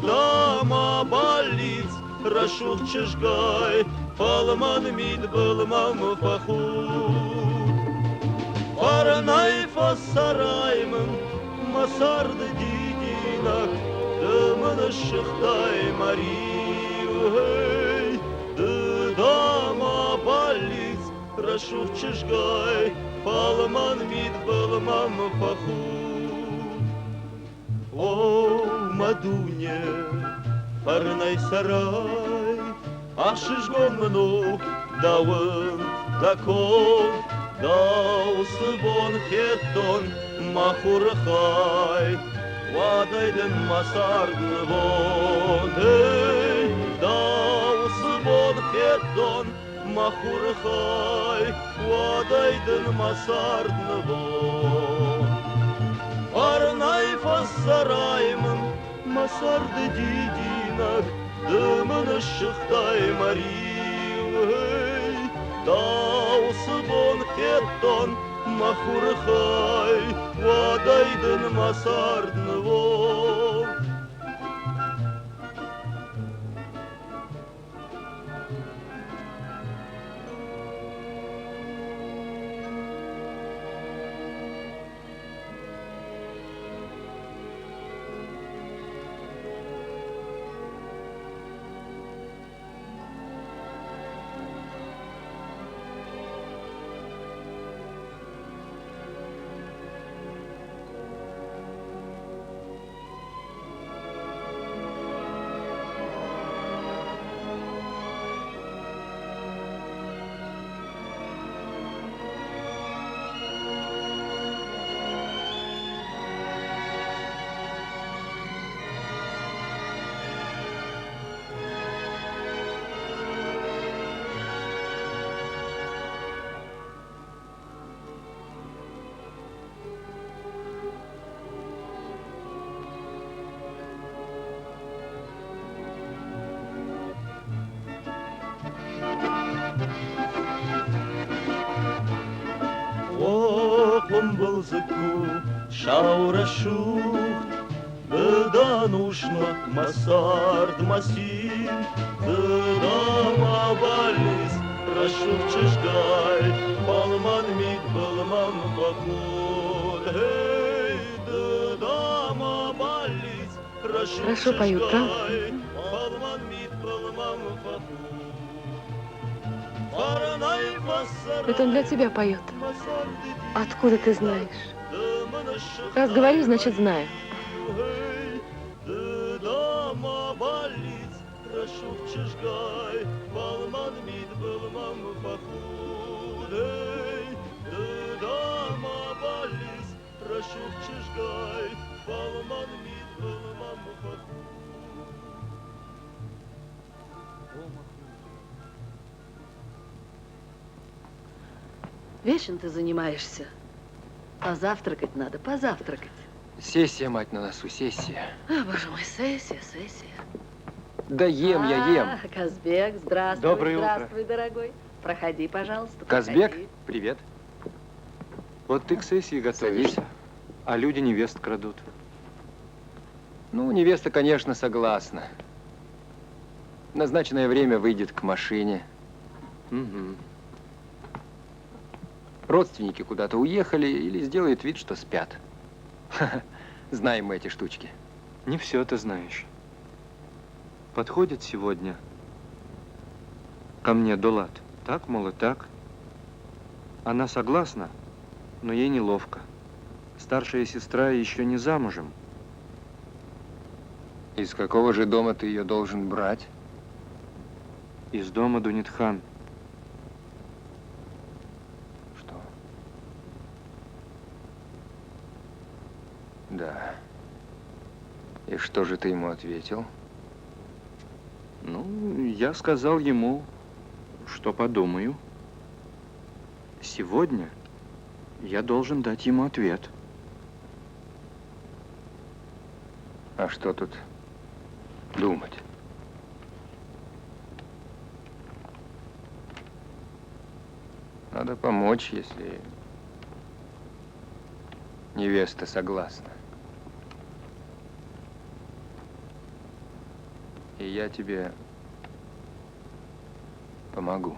Да мабалис. Прошу в Чижгай. Халман мид балман фахуд. Парнай фасараймын, масарды дидинак, дымын шықтай марию, дама балиц, прошу в Чижгай, палман мид балмам паху. О, Мадуне, парнай сарай, ах Чижгон мну, дауын, дакон, Даусы бон хеттон махурхай, вадайден масарды бон, даусы бон хеттон махурхай, вадайден масарды бон. Парнай фассараймын, масарды дидинак, дымын шықтай марию, Даусы бон хеттон махурхай, вадайдын масардын вон. булзыку шаурашут, Данушма масард масим, Дама балис рашув чешгай, Балман мид балман пахуд. Эй, дама балис рашув
Хорошо поют, правда?
чешгай, Балман мид балман пахуд.
Это он для тебя поет. Откуда ты знаешь? Раз говорю, значит знаю.
Вечно ты занимаешься. Позавтракать надо, позавтракать.
Сессия, мать, на носу, сессия.
А, боже мой, сессия, сессия.
Да ем, я ем.
Казбек, здравствуй.
Доброе утро.
Здравствуй, дорогой. Проходи, пожалуйста.
Казбек,
проходи.
привет. Вот ты к сессии готовишься, а люди невест крадут.
Ну, невеста, конечно, согласна. В назначенное время выйдет к машине.
Угу.
Родственники куда-то уехали или сделают вид, что спят. Знаем мы эти штучки.
Не все ты знаешь. Подходит сегодня ко мне Дулат. Так, мол, и так. Она согласна, но ей неловко. Старшая сестра еще не замужем.
Из какого же дома ты ее должен брать?
Из дома Дунитхан.
Что? Да. И что же ты ему ответил?
Ну, я сказал ему, что подумаю. Сегодня я должен дать ему ответ.
А что тут думать? Надо помочь, если невеста согласна. И я тебе помогу.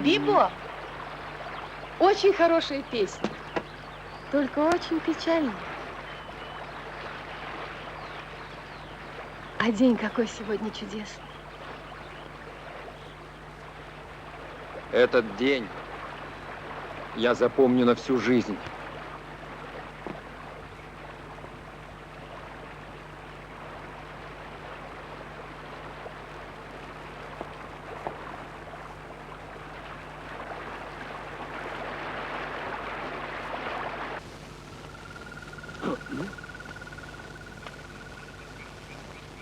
Бибо! Очень хорошая песня, только очень печальная. А день какой сегодня чудесный.
Этот день я запомню на всю жизнь.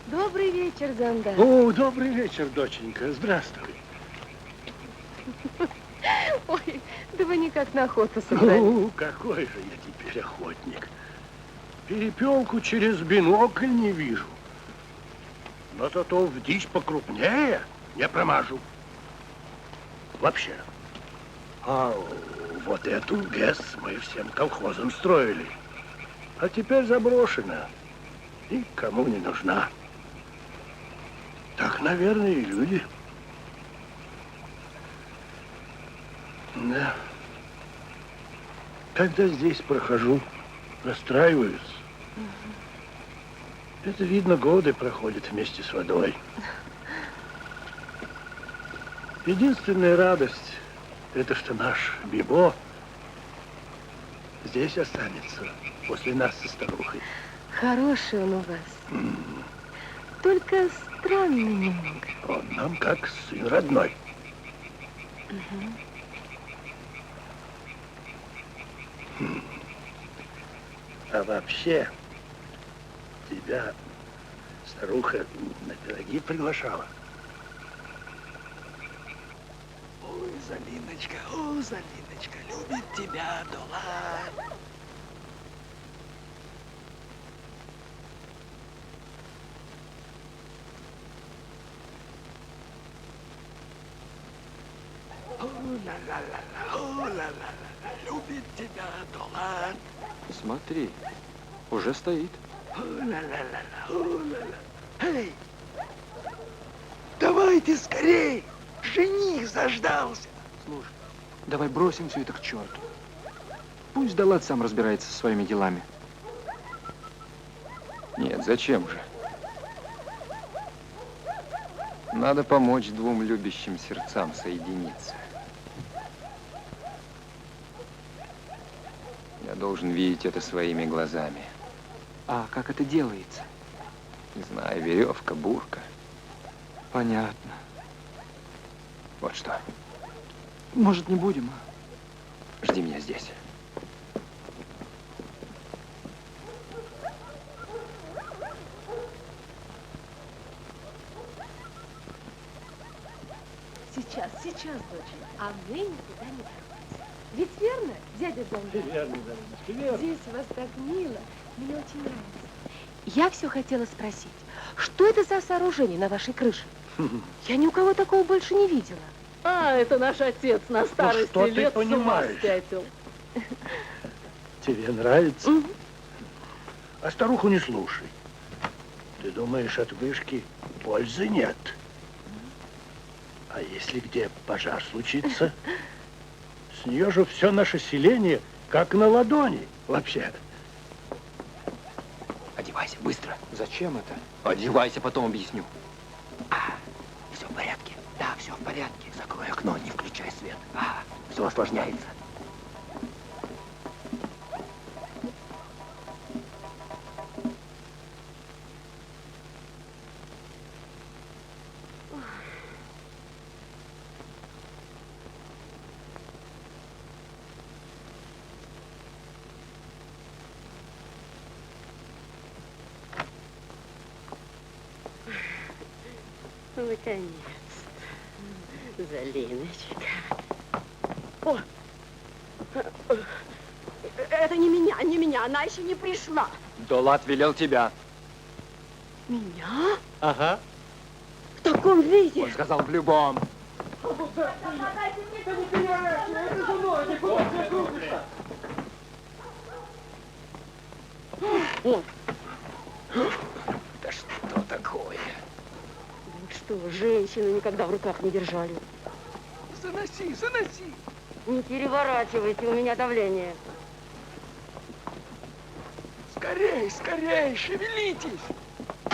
Добрый вечер, Зандар.
О, добрый вечер, доченька. Здравствуй.
Ой, да вы никак на охоту собрались.
Ну, какой же я теперь охотник. Перепелку через бинокль не вижу. Но зато в дичь покрупнее не промажу. Вообще. А вот эту ГЭС мы всем колхозом строили. А теперь заброшена. И кому не нужна. Так, наверное, и люди. Да. Когда здесь прохожу, расстраиваюсь. Это видно, годы проходят вместе с водой. Единственная радость, это что наш Бибо здесь останется после нас со старухой.
Хороший он у вас. Только странный немного.
Он нам как сын родной. А вообще, тебя старуха на пироги приглашала.
Ой, Залиночка, любит тебя Долан. Любит тебя Долан.
Смотри, уже стоит.
Эй, давайте скорей, жених заждался.
Слушай, давай бросим все это к черту. Пусть Далат сам разбирается со своими делами. Нет, зачем же? Надо помочь двум любящим сердцам соединиться. Я должен видеть это своими глазами. А как это делается? Не знаю, веревка, бурка. Понятно. Вот что. Может, не будем? Жди меня здесь.
Сейчас, доченька. А вы никуда не торопитесь. Ведь верно, дядя Зандар?
Верно, Залиночка, верно.
Здесь у вас так мило. Мне очень нравится. Я все хотела спросить, что это за сооружение на вашей крыше? Я ни у кого такого больше не видела.
А, это наш отец на старости
что ты
лет с ума
понимаешь?
спятил.
Тебе нравится? А старуху не слушай. Ты думаешь, от вышки пользы нет? А если где пожар случится, с нее же все наше селение как на ладони вообще.
Одевайся, быстро. Зачем это? Одевайся, потом объясню.
Все в порядке? Да, все в порядке. Закрой окно, не включай свет. Все осложняется.
Наконец-то. Залиночка.
О! Это не меня, она еще не пришла.
Далат велел тебя.
Меня?
Ага.
В таком виде?
Он сказал в любом.
Да что такое?
Что, женщины никогда в руках не держали.
Заноси, заноси.
Не переворачивайте, у меня давление.
Скорей, скорей, шевелитесь.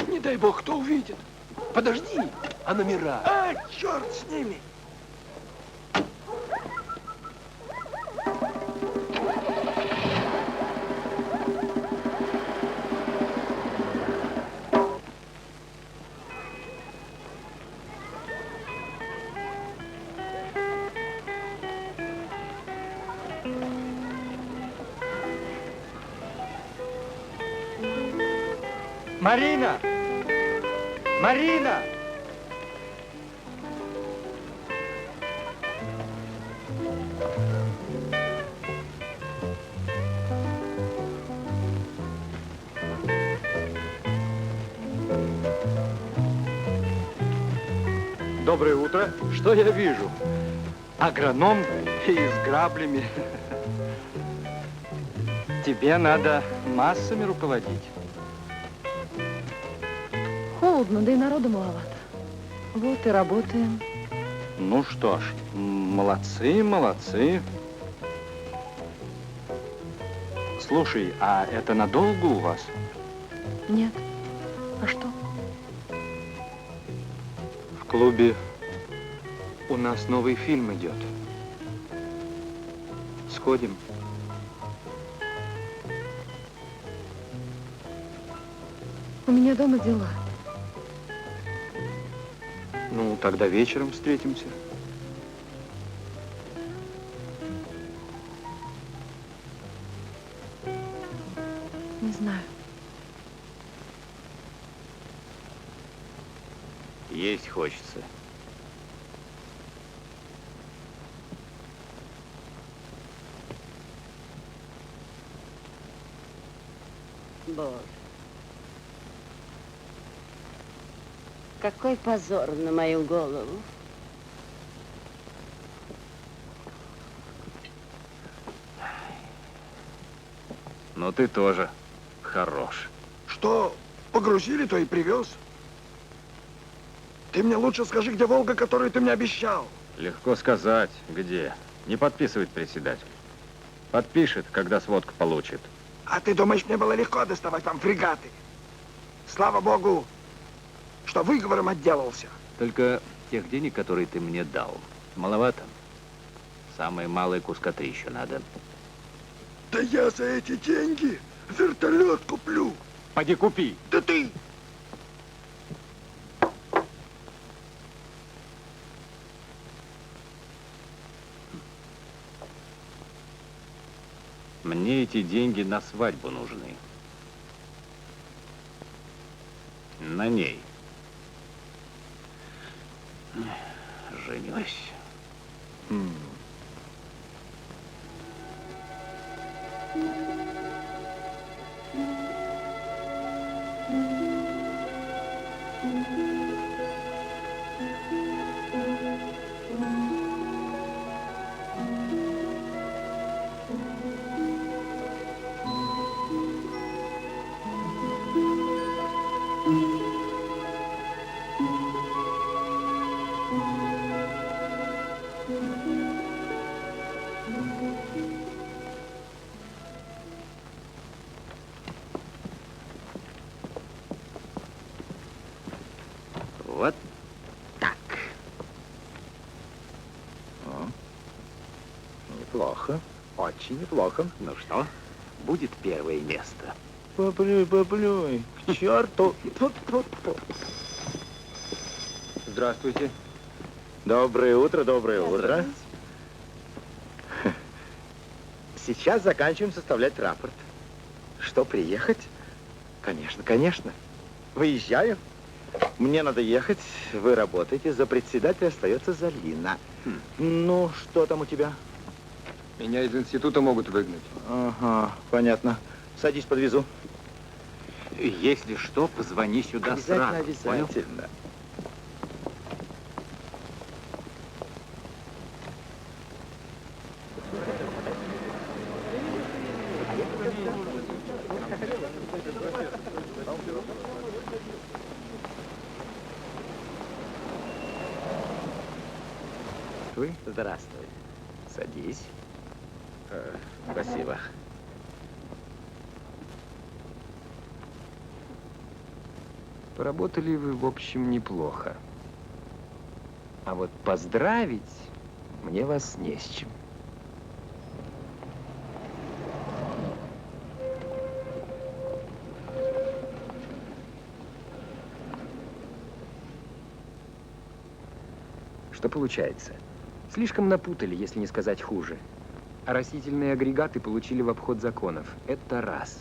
Не дай бог, кто увидит. Подожди, а номера? А, черт с ними.
Марина! Марина! Доброе утро. Что я вижу? Агроном и с граблями. Тебе надо массами руководить.
Холодно, да и народу маловато. Вот и работаем.
Ну что ж, молодцы, молодцы. Слушай, а это надолго у вас?
Нет. А что?
В клубе у нас новый фильм идет. Сходим.
У меня дома дела.
Ну, тогда вечером встретимся.
Не знаю.
Есть хочется.
Боже. Какой позор на мою голову.
Но ты тоже хорош.
Что погрузили, то и привез. Ты мне лучше скажи, где Волга, которую ты мне обещал.
Легко сказать, где. Не подписывает председатель. Подпишет, когда сводку получит.
А ты думаешь, мне было легко доставать вам фрегаты? Слава богу, что выговором отделался.
Только тех денег, которые ты мне дал, маловато. Самое малое куска 3 еще надо.
Да я за эти деньги вертолет куплю.
Поди купи.
Да ты!
Мне эти деньги на свадьбу нужны. На ней. Женюсь. Вот так.
Неплохо. Очень неплохо.
Ну что, будет первое место?
Поплюй, к черту.
Здравствуйте.
Доброе утро, доброе утро. Сейчас заканчиваем составлять рапорт. Что, приехать? Конечно, конечно. Выезжаю. Мне надо ехать, вы работаете, за председателя остается Залина. Ну, что там у тебя?
Меня из института могут выгнать.
Ага, понятно. Садись, подвезу.
Если что, позвони сюда
Обязательно,
сразу. Понял?
обязательно.
Здравствуй. Садись.
Спасибо.
Поработали вы, в общем, неплохо. А вот поздравить мне вас не с чем. Что получается? Слишком напутали, если не сказать хуже. А растительные агрегаты получили в обход законов. Это раз.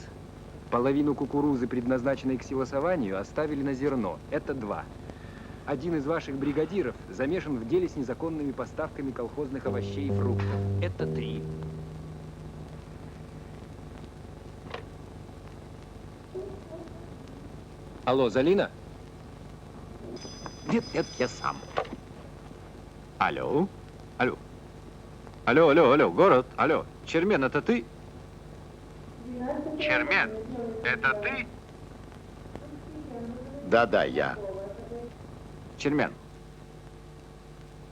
Половину кукурузы, предназначенной к силосованию, оставили на зерно. Это два. Один из ваших бригадиров замешан в деле с незаконными поставками колхозных овощей и фруктов. Это три. Алло, Залина?
Нет, я сам. Алло? Алло? Алло, город, алло. Чермен, это ты? Чермен, это ты?
Да, я.
Чермен,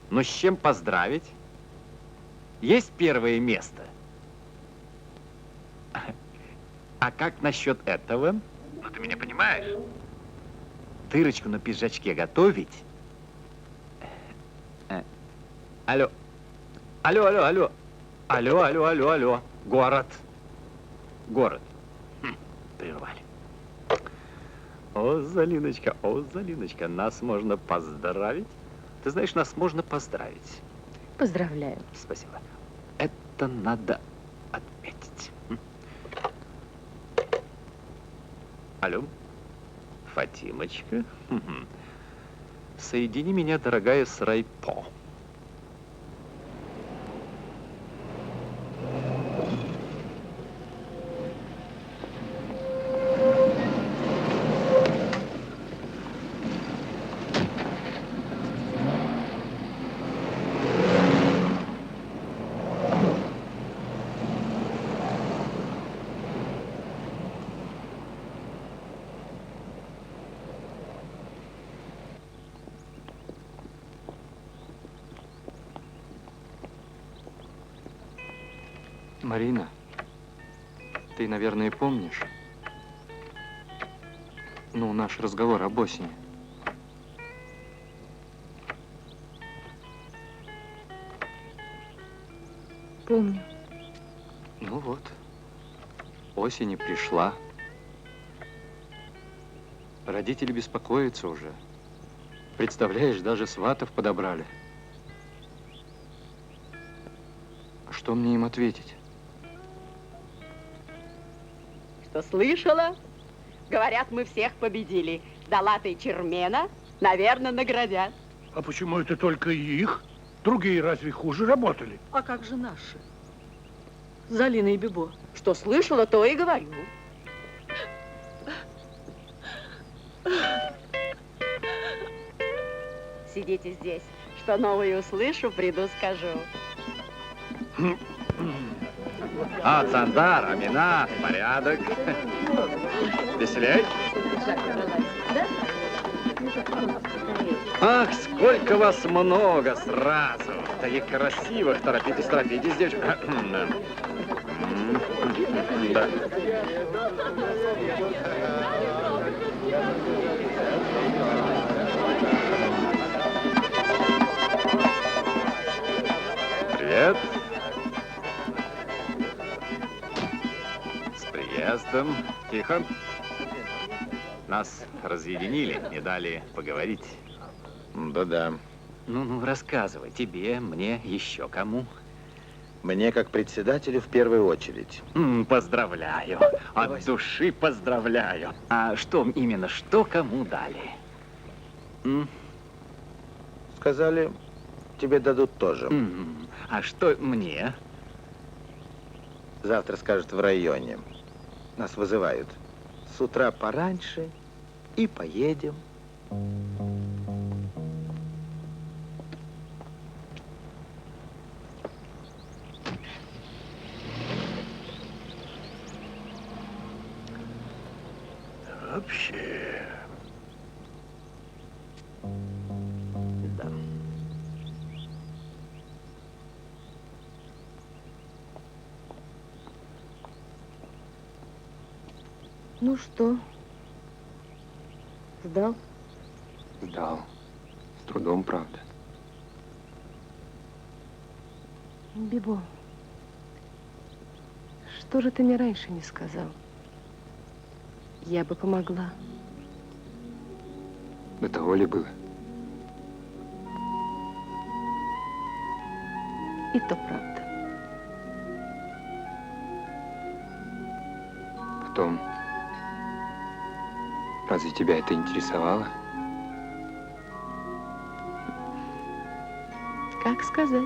ну с чем поздравить? Есть первое место? А как насчет этого? Ну ты меня понимаешь? дырочку на пиджачке готовить. Алло. Алло, алло, алло. Алло, алло, алло, алло. Город. Город. Прервали. О, Залиночка, нас можно поздравить. Ты знаешь, нас можно поздравить.
Поздравляю.
Спасибо. Это надо отметить. Алло, Фатимочка. Соедини меня, дорогая, с Райпо.
Марина, ты, наверное, помнишь, наш разговор об осени.
Помню.
Ну вот, осень и пришла. Родители беспокоятся уже. Представляешь, даже сватов подобрали. Что мне им ответить?
Что слышала? Говорят, мы всех победили. Далата и Чермена, наверное, наградят.
А почему это только их? Другие разве хуже работали?
А как же наши? Залина и Бибо.
Что слышала, то и говорю. Сидите здесь. Что новое услышу, приду, скажу.
Цандар, Амина, порядок. Веселей. Ах, сколько вас много сразу. Таких красивых. Торопитесь, торопитесь, девочка. Да. Привет. С приездом. Тихо. Нас разъединили, не дали поговорить.
Да-да.
Ну, рассказывай. Тебе, мне, еще кому.
Мне, как председателю, в первую очередь.
Поздравляю. От души поздравляю. А что именно, что кому дали?
Сказали, тебе дадут тоже.
А что мне?
Завтра скажут в районе. Нас вызывают. С утра пораньше и поедем.
Вообще.
Да.
Ну что? Сдал?
Сдал. С трудом, правда.
Бибо, что же ты мне раньше не сказал? Я бы помогла.
До того ли было?
И то правда.
Потом, разве тебя это интересовало?
Как сказать?